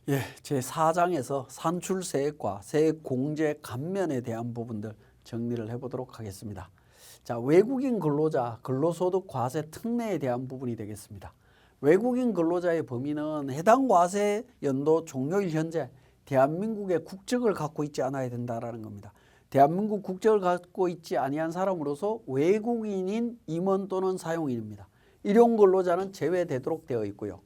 예, 제4장에서 산출세액과 세액공제 감면에 대한 부분들 정리를 해보도록 하겠습니다. 자, 외국인 근로자 근로소득 과세 특례에 대한 부분이 되겠습니다. 외국인 근로자의 범위는 해당 과세 연도 종료일 현재 대한민국의 국적을 갖고 있지 않아야 된다라는 겁니다. 대한민국 국적을 갖고 있지 아니한 사람으로서 외국인인 임원 또는 사용인입니다. 일용 근로자는 제외되도록 되어 있고요.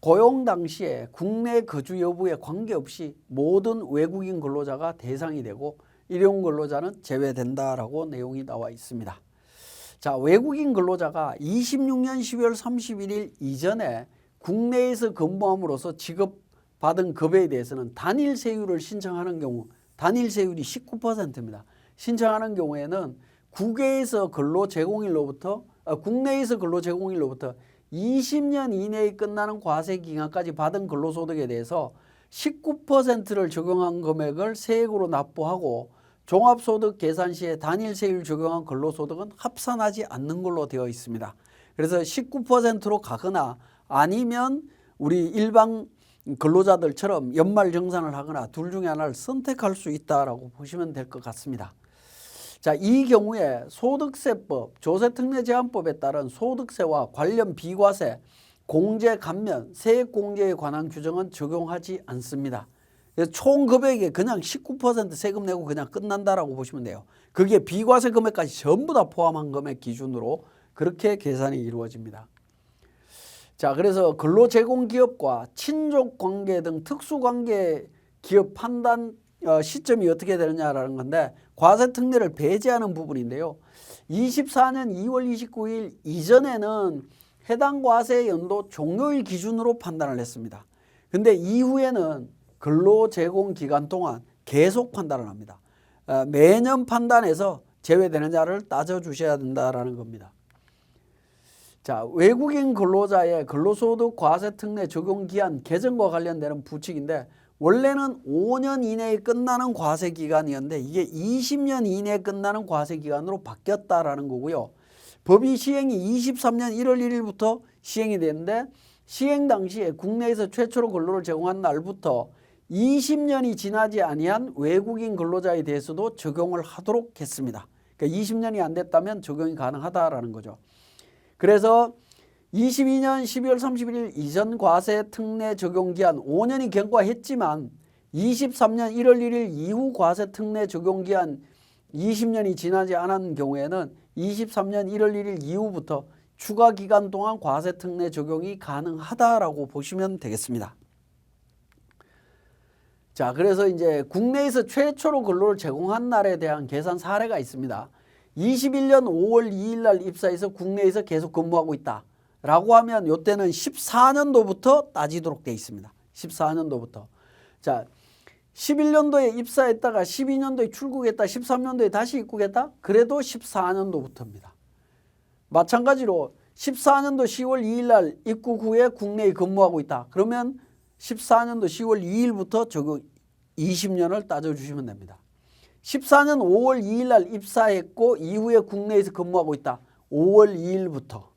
고용 당시에 국내 거주 여부에 관계없이 모든 외국인 근로자가 대상이 되고 일용 근로자는 제외된다라고 내용이 나와 있습니다. 자, 외국인 근로자가 26년 12월 31일 이전에 국내에서 근무함으로써 지급받은 급여에 대해서는 단일 세율을 신청하는 경우, 단일 세율이 19%입니다. 신청하는 경우에는 국외에서 근로 제공일로부터 국내에서 근로 제공일로부터 20년 이내에 끝나는 과세 기간까지 받은 근로소득에 대해서 19%를 적용한 금액을 세액으로 납부하고 종합소득 계산 시에 단일 세율 적용한 근로소득은 합산하지 않는 걸로 되어 있습니다. 그래서 19%로 가거나 아니면 우리 일반 근로자들처럼 연말정산을 하거나 둘 중에 하나를 선택할 수 있다라고 보시면 될 것 같습니다. 자, 이 경우에 소득세법, 조세특례제한법에 따른 소득세와 관련 비과세, 공제 감면, 세액공제에 관한 규정은 적용하지 않습니다. 그래서 총 금액에 그냥 19% 세금 내고 그냥 끝난다라고 보시면 돼요. 그게 비과세 금액까지 전부 다 포함한 금액 기준으로 그렇게 계산이 이루어집니다. 자, 그래서 근로제공기업과 친족관계 등 특수관계 기업 판단 시점이 어떻게 되느냐라는 건데 과세특례를 배제하는 부분인데요. 24년 2월 29일 이전에는 해당 과세 연도 종료일 기준으로 판단을 했습니다. 근데 이후에는 근로제공 기간 동안 계속 판단을 합니다. 매년 판단해서 제외되느냐를 따져주셔야 된다라는 겁니다. 자, 외국인 근로자의 근로소득 과세특례 적용기한 개정과 관련되는 부칙인데 원래는 5년 이내에 끝나는 과세기간이었는데 이게 20년 이내에 끝나는 과세기간으로 바뀌었다라는 거고요. 법이 시행이 23년 1월 1일부터 시행이 됐는데 시행 당시에 국내에서 최초로 근로를 제공한 날부터 20년이 지나지 아니한 외국인 근로자에 대해서도 적용을 하도록 했습니다. 그러니까 20년이 안 됐다면 적용이 가능하다라는 거죠. 그래서 22년 12월 31일 이전 과세 특례 적용 기한 5년이 경과했지만 23년 1월 1일 이후 과세 특례 적용 기한 20년이 지나지 않은 경우에는 23년 1월 1일 이후부터 추가 기간 동안 과세 특례 적용이 가능하다라고 보시면 되겠습니다. 자, 그래서 이제 국내에서 최초로 근로를 제공한 날에 대한 계산 사례가 있습니다. 21년 5월 2일 날 입사해서 국내에서 계속 근무하고 있다. 라고 하면 이때는 14년도부터 따지도록 되어 있습니다. 14년도부터. 자, 11년도에 입사했다가 12년도에 출국했다. 13년도에 다시 입국했다. 그래도 14년도부터입니다. 마찬가지로 14년도 10월 2일 날 입국 후에 국내에 근무하고 있다. 그러면 14년도 10월 2일부터 적용 20년을 따져주시면 됩니다. 14년 5월 2일 날 입사했고 이후에 국내에서 근무하고 있다. 5월 2일부터.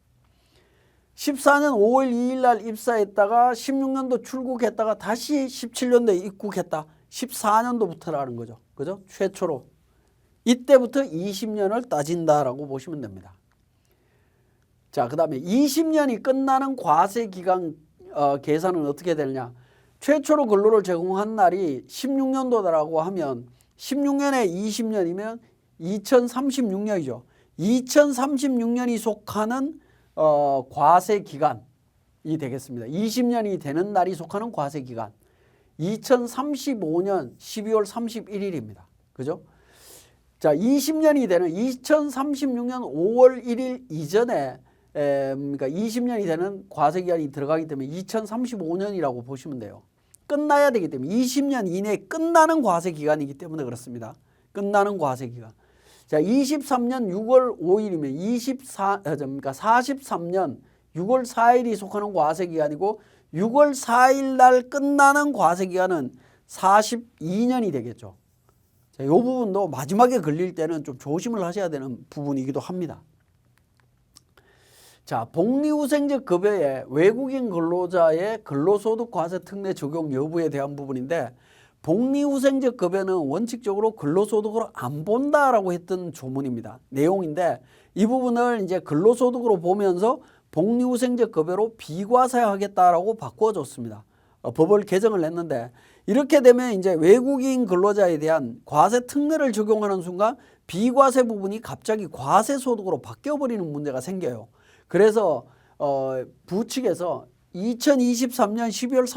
14년 5월 2일 날 입사했다가 16년도 출국했다가 다시 17년도에 입국했다. 14년도부터라는 거죠. 그죠? 최초로. 이때부터 20년을 따진다라고 보시면 됩니다. 자, 그 다음에 20년이 끝나는 과세기간 계산은 어떻게 되느냐. 최초로 근로를 제공한 날이 16년도라고 하면 16년에 20년이면 2036년이죠. 2036년이 속하는 과세기간이 되겠습니다. 20년이 되는 날이 속하는 과세기간. 2035년 12월 31일입니다. 그죠? 자, 20년이 되는 2036년 5월 1일 이전에 그러니까 20년이 되는 과세기간이 들어가기 때문에 2035년이라고 보시면 돼요. 끝나야 되기 때문에 20년 이내에 끝나는 과세기간이기 때문에 그렇습니다. 끝나는 과세기간. 자, 23년 6월 5일이면 그러니까 43년 6월 4일이 속하는 과세기간이고 6월 4일 날 끝나는 과세기간은 42년이 되겠죠. 자, 이 부분도 마지막에 걸릴 때는 좀 조심을 하셔야 되는 부분이기도 합니다. 자, 복리후생적 급여에 외국인 근로자의 근로소득 과세 특례 적용 여부에 대한 부분인데, 복리후생적 급여는 원칙적으로 근로소득으로 안 본다라고 했던 조문입니다. 내용인데 이 부분을 이제 근로소득으로 보면서 복리후생적 급여로 비과세하겠다라고 바꿔줬습니다. 법을 개정을 했는데, 이렇게 되면 이제 외국인 근로자에 대한 과세 특례를 적용하는 순간 비과세 부분이 갑자기 과세소득으로 바뀌어버리는 문제가 생겨요. 그래서 부측에서 2023년 12월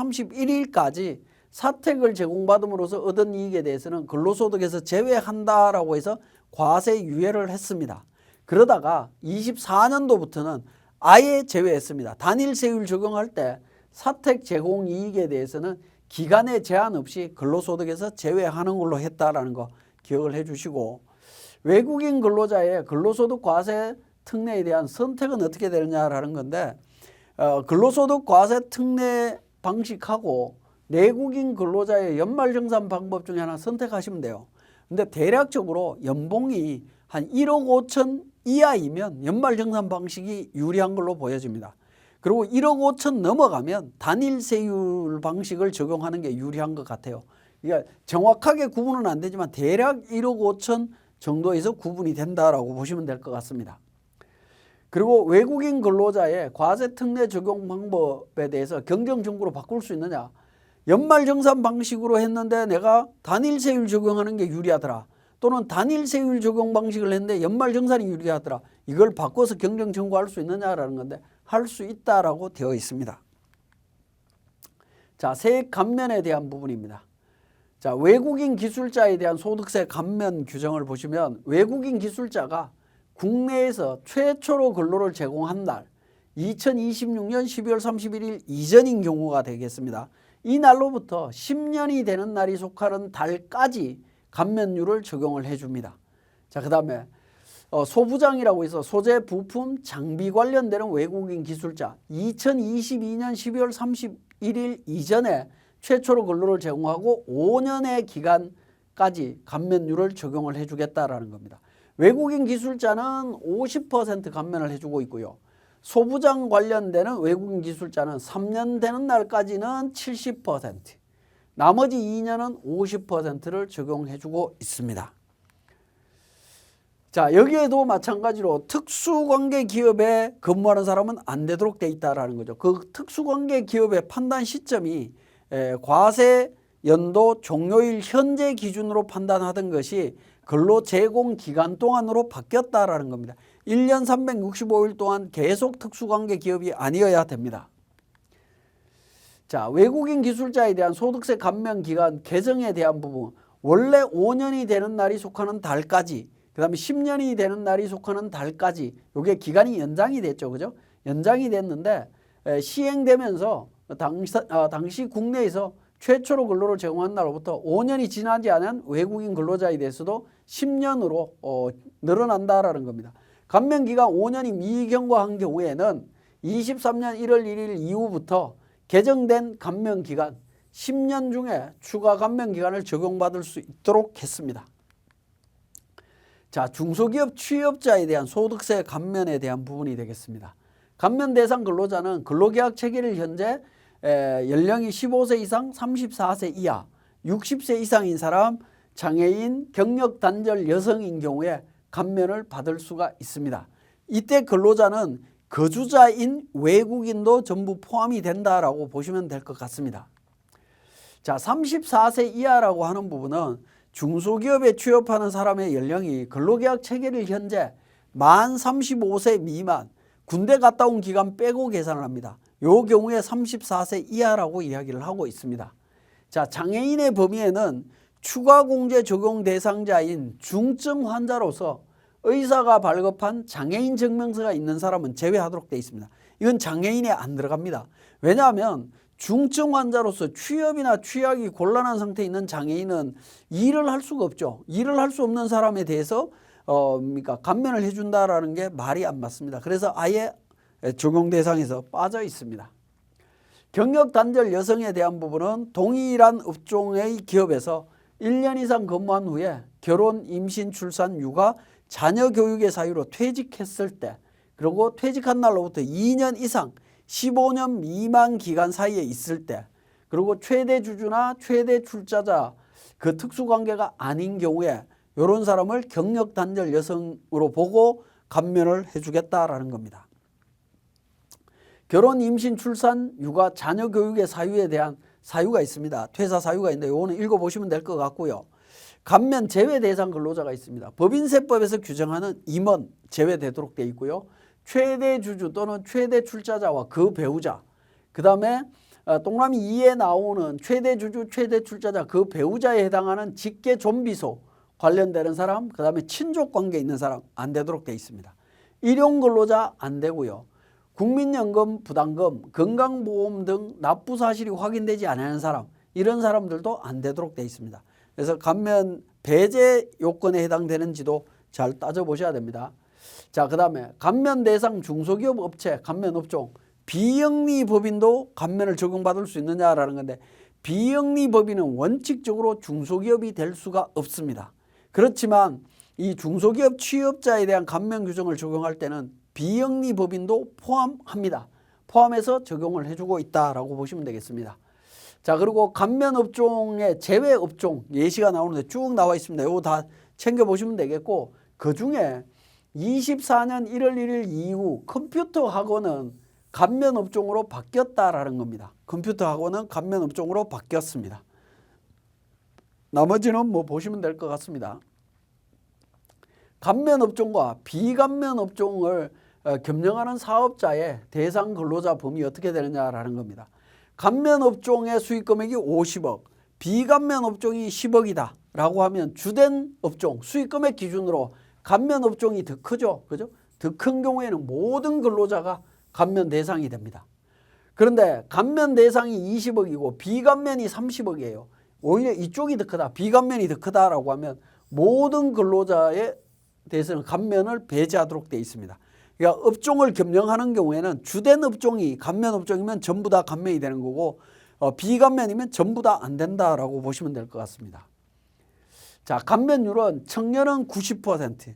31일까지 사택을 제공받음으로써 얻은 이익에 대해서는 근로소득에서 제외한다라고 해서 과세 유예를 했습니다. 그러다가 24년도부터는 아예 제외했습니다. 단일세율 적용할 때 사택 제공 이익에 대해서는 기간에 제한 없이 근로소득에서 제외하는 걸로 했다라는 거 기억을 해 주시고, 외국인 근로자의 근로소득 과세 특례에 대한 선택은 어떻게 되느냐라는 건데, 근로소득 과세 특례 방식하고 내국인 근로자의 연말정산 방법 중에 하나 선택하시면 돼요. 근데 대략적으로 연봉이 한 1억 5천 이하이면 연말정산 방식이 유리한 걸로 보여집니다. 그리고 1억 5천 넘어가면 단일세율 방식을 적용하는 게 유리한 것 같아요. 그러니까 정확하게 구분은 안 되지만 대략 1억 5천 정도에서 구분이 된다라고 보시면 될 것 같습니다. 그리고 외국인 근로자의 과세 특례 적용 방법에 대해서 경정정구로 바꿀 수 있느냐? 연말정산 방식으로 했는데 내가 단일세율 적용하는 게 유리하더라. 또는 단일세율 적용 방식을 했는데 연말정산이 유리하더라. 이걸 바꿔서 경정정구할 수 있느냐라는 건데 할 수 있다라고 되어 있습니다. 자, 세액 감면에 대한 부분입니다. 자, 외국인 기술자에 대한 소득세 감면 규정을 보시면 외국인 기술자가 국내에서 최초로 근로를 제공한 날 2026년 12월 31일 이전인 경우가 되겠습니다. 이 날로부터 10년이 되는 날이 속하는 달까지 감면율을 적용을 해줍니다. 자, 그 다음에 소부장이라고 해서 소재, 부품, 장비 관련되는 외국인 기술자 2022년 12월 31일 이전에 최초로 근로를 제공하고 5년의 기간까지 감면율을 적용을 해주겠다라는 겁니다. 외국인 기술자는 50% 감면을 해주고 있고요. 소부장 관련되는 외국인 기술자는 3년 되는 날까지는 70%, 나머지 2년은 50%를 적용해주고 있습니다. 자, 여기에도 마찬가지로 특수관계 기업에 근무하는 사람은 안 되도록 돼 있다라는 거죠. 그 특수관계 기업의 판단 시점이 과세 연도 종료일 현재 기준으로 판단하던 것이 근로 제공 기간 동안으로 바뀌었다라는 겁니다. 1년 365일 동안 계속 특수관계 기업이 아니어야 됩니다. 자, 외국인 기술자에 대한 소득세 감면 기간 개정에 대한 부분, 원래 5년이 되는 날이 속하는 달까지, 그 다음에 10년이 되는 날이 속하는 달까지, 이게 기간이 연장이 됐죠. 그죠? 연장이 됐는데 시행되면서 당시 국내에서 최초로 근로를 제공한 날로부터 5년이 지나지 않은 외국인 근로자에 대해서도 10년으로 늘어난다라는 겁니다. 감면기간 5년이 미경과한 경우에는 23년 1월 1일 이후부터 개정된 감면기간 10년 중에 추가 감면기간을 적용받을 수 있도록 했습니다. 자, 중소기업 취업자에 대한 소득세 감면에 대한 부분이 되겠습니다. 감면 대상 근로자는 근로계약 체계를 현재 연령이 15세 이상, 34세 이하, 60세 이상인 사람, 장애인, 경력 단절 여성인 경우에 감면을 받을 수가 있습니다. 이때 근로자는 거주자인 외국인도 전부 포함이 된다라고 보시면 될 것 같습니다. 자, 34세 이하라고 하는 부분은 중소기업에 취업하는 사람의 연령이 근로계약 체계를 현재 만 35세 미만, 군대 갔다 온 기간 빼고 계산을 합니다. 이 경우에 34세 이하라고 이야기를 하고 있습니다. 자, 장애인의 범위에는 추가 공제 적용 대상자인 중증 환자로서 의사가 발급한 장애인 증명서가 있는 사람은 제외하도록 되어 있습니다. 이건 장애인에 안 들어갑니다. 왜냐하면 중증 환자로서 취업이나 취약이 곤란한 상태에 있는 장애인은 일을 할 수가 없죠. 일을 할 수 없는 사람에 대해서 그러니까 감면을 해준다라는 게 말이 안 맞습니다. 그래서 아예 적용 대상에서 빠져 있습니다. 경력 단절 여성에 대한 부분은 동일한 업종의 기업에서 1년 이상 근무한 후에 결혼, 임신, 출산, 육아, 자녀 교육의 사유로 퇴직했을 때, 그리고 퇴직한 날로부터 2년 이상 15년 미만 기간 사이에 있을 때, 그리고 최대 주주나 최대 출자자 그 특수관계가 아닌 경우에 이런 사람을 경력 단절 여성으로 보고 감면을 해주겠다라는 겁니다. 결혼, 임신, 출산, 육아, 자녀 교육의 사유에 대한 사유가 있습니다. 퇴사 사유가 있는데 이거는 읽어보시면 될 것 같고요. 감면 제외 대상 근로자가 있습니다. 법인세법에서 규정하는 임원 제외되도록 되어 있고요. 최대 주주 또는 최대 출자자와 그 배우자, 그 다음에 동그라미 2에 나오는 최대 주주, 최대 출자자 그 배우자에 해당하는 직계 좀비소 관련되는 사람, 그 다음에 친족 관계에 있는 사람 안 되도록 되어 있습니다. 일용 근로자 안 되고요. 국민연금, 부담금, 건강보험 등 납부 사실이 확인되지 않는 사람, 이런 사람들도 안 되도록 되어 있습니다. 그래서 감면 배제 요건에 해당되는지도 잘 따져보셔야 됩니다. 자, 그 다음에 감면 대상 중소기업 업체, 감면 업종, 비영리 법인도 감면을 적용받을 수 있느냐라는 건데, 비영리 법인은 원칙적으로 중소기업이 될 수가 없습니다. 그렇지만 이 중소기업 취업자에 대한 감면 규정을 적용할 때는 비영리 법인도 포함합니다. 포함해서 적용을 해주고 있다라고 보시면 되겠습니다. 자, 그리고 감면 업종의 제외 업종 예시가 나오는데 쭉 나와 있습니다. 이거 다 챙겨보시면 되겠고, 그 중에 24년 1월 1일 이후 컴퓨터 학원은 감면 업종으로 바뀌었다라는 겁니다. 컴퓨터 학원은 감면 업종으로 바뀌었습니다. 나머지는 뭐 보시면 될 것 같습니다. 감면 업종과 비감면 업종을 겸용하는 사업자의 대상 근로자 범위 어떻게 되느냐라는 겁니다. 감면 업종의 수익 금액이 50억, 비감면 업종이 10억이다 라고 하면 주된 업종 수익 금액 기준으로 감면 업종이 더 크죠. 그죠? 더 큰 경우에는 모든 근로자가 감면 대상이 됩니다. 그런데 감면 대상이 20억이고 비감면이 30억이에요. 오히려 이쪽이 더 크다, 비감면이 더 크다라고 하면 모든 근로자에 대해서는 감면을 배제하도록 되어 있습니다. 그러니까 업종을 겸용하는 경우에는 주된 업종이 감면 업종이면 전부 다 감면이 되는 거고, 비감면이면 전부 다 안 된다라고 보시면 될 것 같습니다. 자, 감면율은 청년은 90%,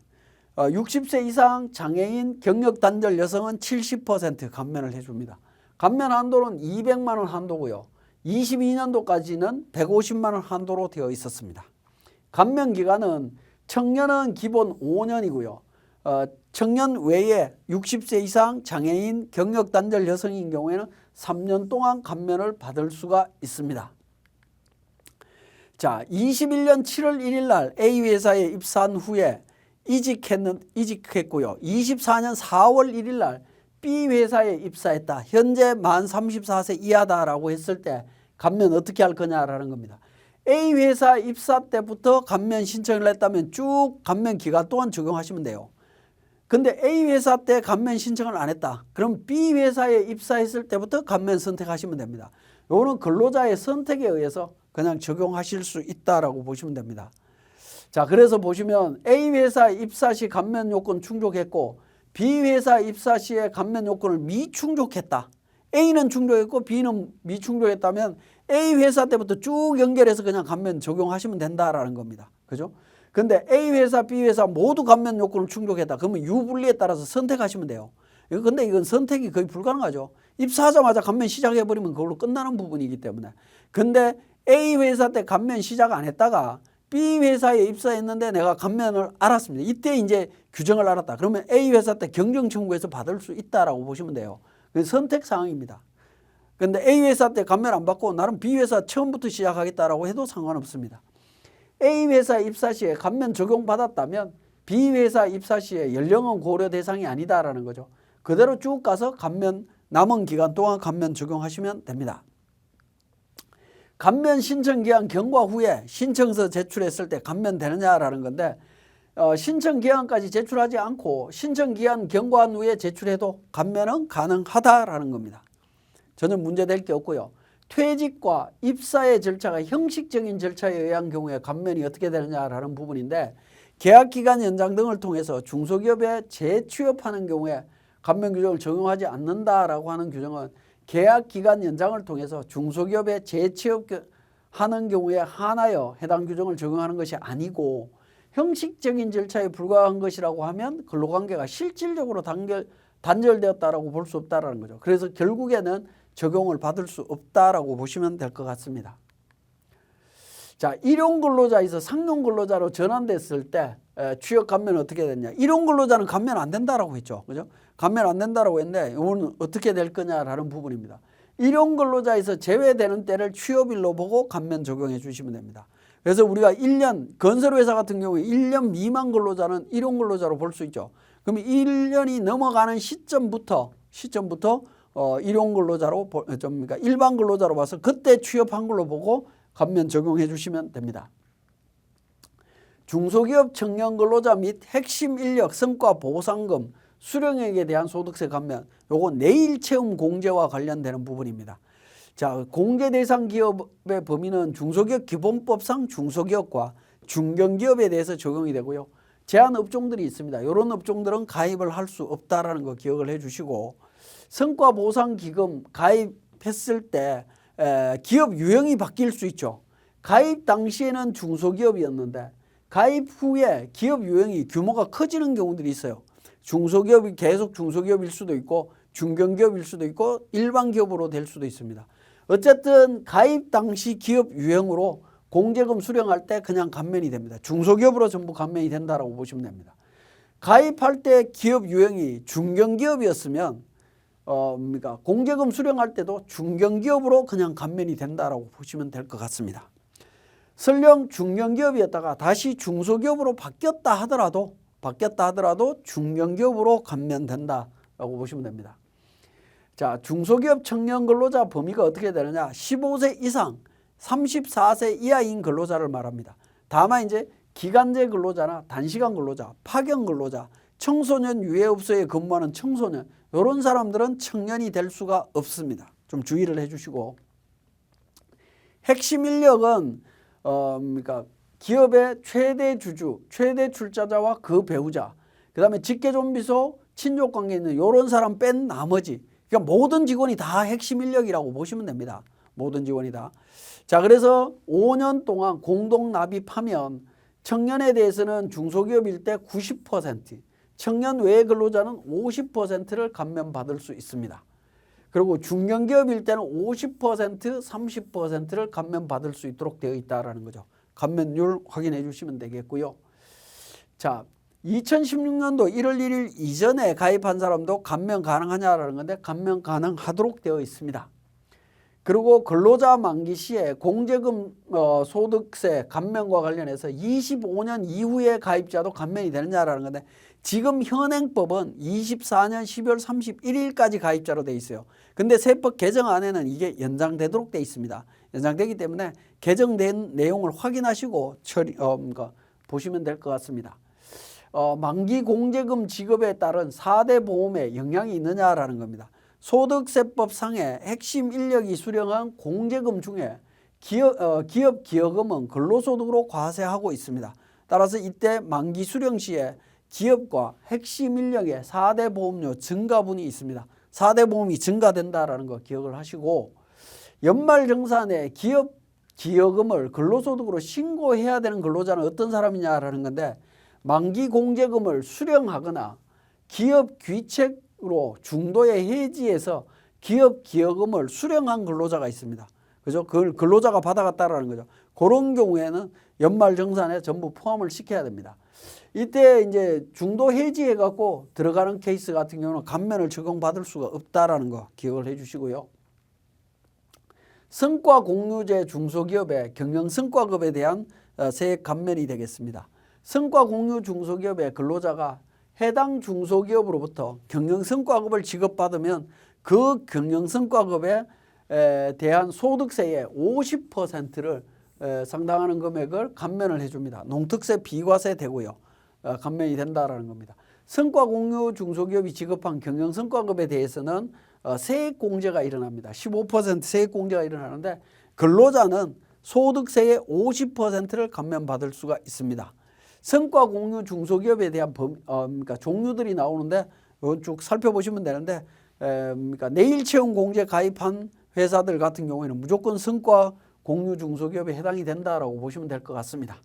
60세 이상 장애인, 경력 단절 여성은 70% 감면을 해줍니다. 감면 한도는 200만 원 한도고요. 22년도까지는 150만 원 한도로 되어 있었습니다. 감면 기간은 청년은 기본 5년이고요. 청년 외에 60세 이상 장애인, 경력 단절 여성인 경우에는 3년 동안 감면을 받을 수가 있습니다. 자, 21년 7월 1일 날 A 회사에 입사한 후에 이직했고요. 24년 4월 1일 날 B 회사에 입사했다. 현재 만 34세 이하다라고 했을 때 감면 어떻게 할 거냐라는 겁니다. A 회사 입사 때부터 감면 신청을 했다면 쭉 감면 기간 동안 적용하시면 돼요. 근데 A 회사 때 감면 신청을 안 했다. 그럼 B 회사에 입사했을 때부터 감면 선택하시면 됩니다. 이거는 근로자의 선택에 의해서 그냥 적용하실 수 있다라고 보시면 됩니다. 자, 그래서 보시면 A 회사 입사 시 감면 요건 충족했고 B 회사 입사 시에 감면 요건을 미충족했다. A는 충족했고 B는 미충족했다면 A 회사 때부터 쭉 연결해서 그냥 감면 적용하시면 된다라는 겁니다. 그죠? 근데 A 회사, B 회사 모두 감면 요건을 충족했다. 그러면 유분리에 따라서 선택하시면 돼요. 근데 이건 선택이 거의 불가능하죠. 입사하자마자 감면 시작해버리면 그걸로 끝나는 부분이기 때문에. 근데 A 회사 때 감면 시작 안 했다가 B 회사에 입사했는데 내가 감면을 알았습니다. 이때 이제 규정을 알았다. 그러면 A 회사 때 경정 청구해서 받을 수 있다라고 보시면 돼요. 그게 선택 사항입니다. 근데 A 회사 때 감면 안 받고 나는 B 회사 처음부터 시작하겠다라고 해도 상관없습니다. A 회사 입사 시에 감면 적용받았다면 B 회사 입사 시에 연령은 고려 대상이 아니다라는 거죠. 그대로 쭉 가서 감면 남은 기간 동안 감면 적용하시면 됩니다. 감면 신청 기한 경과 후에 신청서 제출했을 때 감면 되느냐라는 건데, 신청 기한까지 제출하지 않고 신청 기한 경과한 후에 제출해도 감면은 가능하다라는 겁니다. 전혀 문제될 게 없고요. 퇴직과 입사의 절차가 형식적인 절차에 의한 경우에 감면이 어떻게 되느냐라는 부분인데, 계약기간 연장 등을 통해서 중소기업에 재취업하는 경우에 감면 규정을 적용하지 않는다라고 하는 규정은 계약 기간 연장을 통해서 중소기업에 재취업하는 경우에 한하여 해당 규정을 적용하는 것이 아니고 형식적인 절차에 불과한 것이라고 하면 근로관계가 실질적으로 단절되었다라고 볼 수 없다라는 거죠. 그래서 결국에는 적용을 받을 수 없다라고 보시면 될 것 같습니다. 자, 일용근로자에서 상용근로자로 전환됐을 때 취업 감면은 어떻게 됐냐? 일용근로자는 감면 안 된다라고 했죠. 그죠? 감면 안 된다라고 했는데 이거는 어떻게 될 거냐라는 부분입니다. 일용근로자에서 제외되는 때를 취업일로 보고 감면 적용해 주시면 됩니다. 그래서 우리가 1년, 건설회사 같은 경우에 1년 미만 근로자는 일용근로자로 볼 수 있죠. 그럼 1년이 넘어가는 시점부터 일용근로자로, 그러니까 일반 근로자로 봐서 그때 취업한 걸로 보고 감면 적용해 주시면 됩니다. 중소기업 청년 근로자 및 핵심 인력 성과 보상금 수령액에 대한 소득세 감면, 요거 내일 채움 공제와 관련되는 부분입니다. 자, 공제 대상 기업의 범위는 중소기업 기본법상 중소기업과 중견기업에 대해서 적용이 되고요. 제한 업종들이 있습니다. 이런 업종들은 가입을 할 수 없다라는 거 기억을 해 주시고, 성과보상기금 가입했을 때 기업 유형이 바뀔 수 있죠. 가입 당시에는 중소기업이었는데 가입 후에 기업 유형이 규모가 커지는 경우들이 있어요. 중소기업이 계속 중소기업일 수도 있고 중견기업일 수도 있고 일반 기업으로 될 수도 있습니다. 어쨌든 가입 당시 기업 유형으로 공제금 수령할 때 그냥 감면이 됩니다. 중소기업으로 전부 감면이 된다라고 보시면 됩니다. 가입할 때 기업 유형이 중견기업이었으면 그러니까 공제금 수령할 때도 중견기업으로 그냥 감면이 된다라고 보시면 될 것 같습니다. 설령 중견기업이었다가 다시 중소기업으로 바뀌었다 하더라도 중견기업으로 감면된다라고 보시면 됩니다. 자, 중소기업 청년 근로자 범위가 어떻게 되느냐? 15세 이상 34세 이하인 근로자를 말합니다. 다만 이제 기간제 근로자나 단시간 근로자, 파견 근로자, 청소년 유해업소에 근무하는 청소년, 이런 사람들은 청년이 될 수가 없습니다. 좀 주의를 해주시고, 핵심 인력은 그러니까 기업의 최대 주주, 최대 출자자와 그 배우자, 그 다음에 직계존비소, 친족관계 있는 이런 사람 뺀 나머지, 그러니까 모든 직원이 다 핵심 인력이라고 보시면 됩니다. 모든 직원이 다. 자, 그래서 5년 동안 공동 납입하면 청년에 대해서는 중소기업일 때 90%, 청년 외 근로자는 50%를 감면받을 수 있습니다. 그리고 중견기업일 때는 50%, 30%를 감면받을 수 있도록 되어 있다는 거죠. 감면율 확인해 주시면 되겠고요. 자, 2016년도 1월 1일 이전에 가입한 사람도 감면 가능하냐라는 건데 감면 가능하도록 되어 있습니다. 그리고 근로자 만기 시에 공제금 소득세 감면과 관련해서 25년 이후에 가입자도 감면이 되느냐라는 건데 지금 현행법은 24년 12월 31일까지 가입자로 되어 있어요. 근데 세법 개정안에는 이게 연장되도록 되어 있습니다. 연장되기 때문에 개정된 내용을 확인하시고 보시면 될 것 같습니다. 만기 공제금 지급에 따른 4대 보험에 영향이 있느냐라는 겁니다. 소득세법상의 핵심 인력이 수령한 공제금 중에 기업 기여금은 근로소득으로 과세하고 있습니다. 따라서 이때 만기 수령 시에 기업과 핵심 인력의 4대 보험료 증가분이 있습니다. 4대 보험이 증가된다라는 거 기억을 하시고, 연말정산에 기업 기여금을 근로소득으로 신고해야 되는 근로자는 어떤 사람이냐라는 건데, 만기 공제금을 수령하거나 기업 귀책으로 중도에 해지해서 기업 기여금을 수령한 근로자가 있습니다. 그죠? 그걸 근로자가 받아갔다라는 거죠. 그런 경우에는 연말정산에 전부 포함을 시켜야 됩니다. 이때 이제 중도 해지해 갖고 들어가는 케이스 같은 경우는 감면을 적용받을 수가 없다라는 거 기억을 해 주시고요. 성과공유제 중소기업의 경영성과급에 대한 세액 감면이 되겠습니다. 성과공유 중소기업의 근로자가 해당 중소기업으로부터 경영성과급을 지급받으면 그 경영성과급에 대한 소득세의 50%를 상당하는 금액을 감면을 해줍니다. 농특세 비과세 되고요. 감면이 된다라는 겁니다. 성과공유 중소기업이 지급한 경영성과급에 대해서는 세액공제가 일어납니다. 15% 세액공제가 일어나는데 근로자는 소득세의 50%를 감면받을 수가 있습니다. 성과공유 중소기업에 대한 그러니까 종류들이 나오는데 이건 쭉 살펴보시면 되는데 그러니까 내일 채용 공제 가입한 회사들 같은 경우에는 무조건 성과 공유 중소기업에 해당이 된다라고 보시면 될 것 같습니다.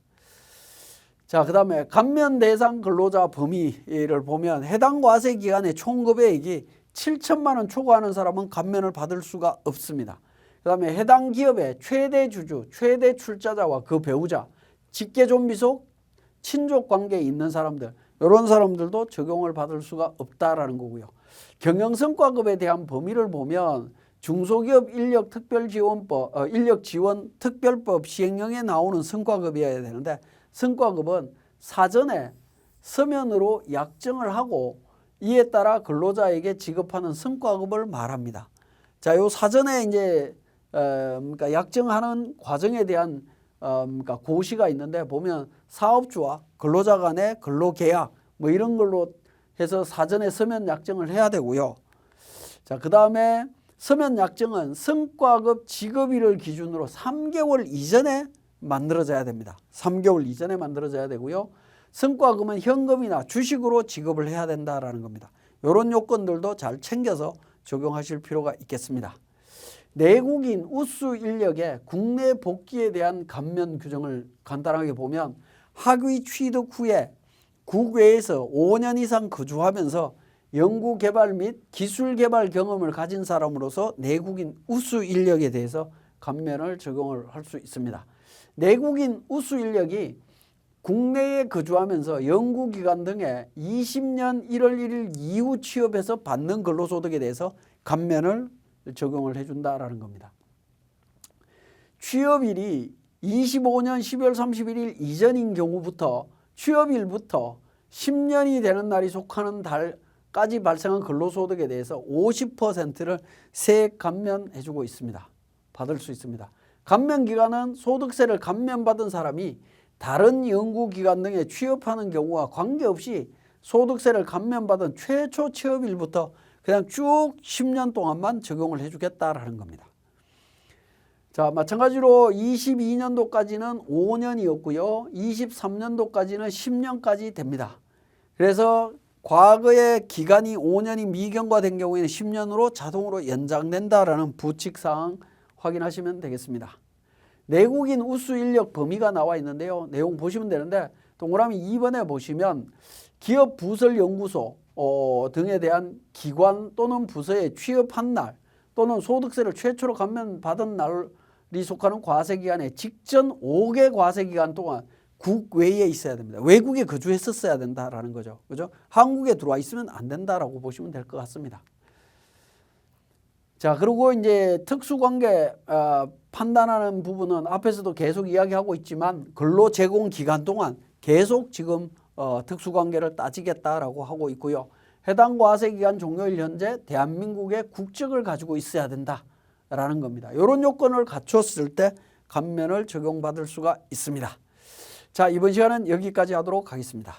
자, 그 다음에 감면 대상 근로자 범위를 보면 해당 과세 기간의 총급여액이 7천만 원 초과하는 사람은 감면을 받을 수가 없습니다. 그 다음에 해당 기업의 최대 주주, 최대 출자자와 그 배우자, 직계존비속, 친족 관계에 있는 사람들, 이런 사람들도 적용을 받을 수가 없다라는 거고요. 경영성과급에 대한 범위를 보면 중소기업 인력지원특별법 시행령에 나오는 성과급이어야 되는데, 성과급은 사전에 서면으로 약정을 하고 이에 따라 근로자에게 지급하는 성과급을 말합니다. 자, 요 사전에 이제 그러니까 약정하는 과정에 대한 그러니까 고시가 있는데 보면 사업주와 근로자 간의 근로계약 뭐 이런 걸로 해서 사전에 서면 약정을 해야 되고요. 자, 그 다음에 서면 약정은 성과급 지급일을 기준으로 3개월 이전에 만들어져야 됩니다. 3개월 이전에 만들어져야 되고요. 성과금은 현금이나 주식으로 지급을 해야 된다라는 겁니다. 이런 요건들도 잘 챙겨서 적용하실 필요가 있겠습니다. 내국인 우수 인력의 국내 복귀에 대한 감면 규정을 간단하게 보면 학위 취득 후에 국외에서 5년 이상 거주하면서 연구개발 및 기술개발 경험을 가진 사람으로서 내국인 우수 인력에 대해서 감면을 적용을 할 수 있습니다. 내국인 우수 인력이 국내에 거주하면서 연구기관 등에 20년 1월 1일 이후 취업해서 받는 근로소득에 대해서 감면을 적용을 해준다라는 겁니다. 취업일이 25년 12월 31일 이전인 경우부터 취업일부터 10년이 되는 날이 속하는 달까지 발생한 근로소득에 대해서 50%를 세액 감면해주고 있습니다. 받을 수 있습니다. 감면기간은 소득세를 감면받은 사람이 다른 연구기관 등에 취업하는 경우와 관계없이 소득세를 감면받은 최초 취업일부터 그냥 쭉 10년 동안만 적용을 해주겠다라는 겁니다. 자, 마찬가지로 22년도까지는 5년이었고요. 23년도까지는 10년까지 됩니다. 그래서 과거의 기간이 5년이 미경과된 경우에는 10년으로 자동으로 연장된다라는 부칙사항 확인하시면 되겠습니다. 내국인 우수 인력 범위가 나와 있는데요. 내용 보시면 되는데 동그라미 2번에 보시면 기업 부설 연구소 등에 대한 기관 또는 부서에 취업한 날 또는 소득세를 최초로 감면받은 날이 속하는 과세기간에 직전 5개 과세기간 동안 국외에 있어야 됩니다. 외국에 거주했었어야 된다라는 거죠. 그죠? 한국에 들어와 있으면 안 된다라고 보시면 될 것 같습니다. 자, 그리고 이제 특수관계 판단하는 부분은 앞에서도 계속 이야기하고 있지만 근로 제공 기간 동안 계속 지금 특수관계를 따지겠다라고 하고 있고요. 해당 과세기간 종료일 현재 대한민국의 국적을 가지고 있어야 된다라는 겁니다. 이런 요건을 갖췄을 때 감면을 적용받을 수가 있습니다. 자, 이번 시간은 여기까지 하도록 하겠습니다.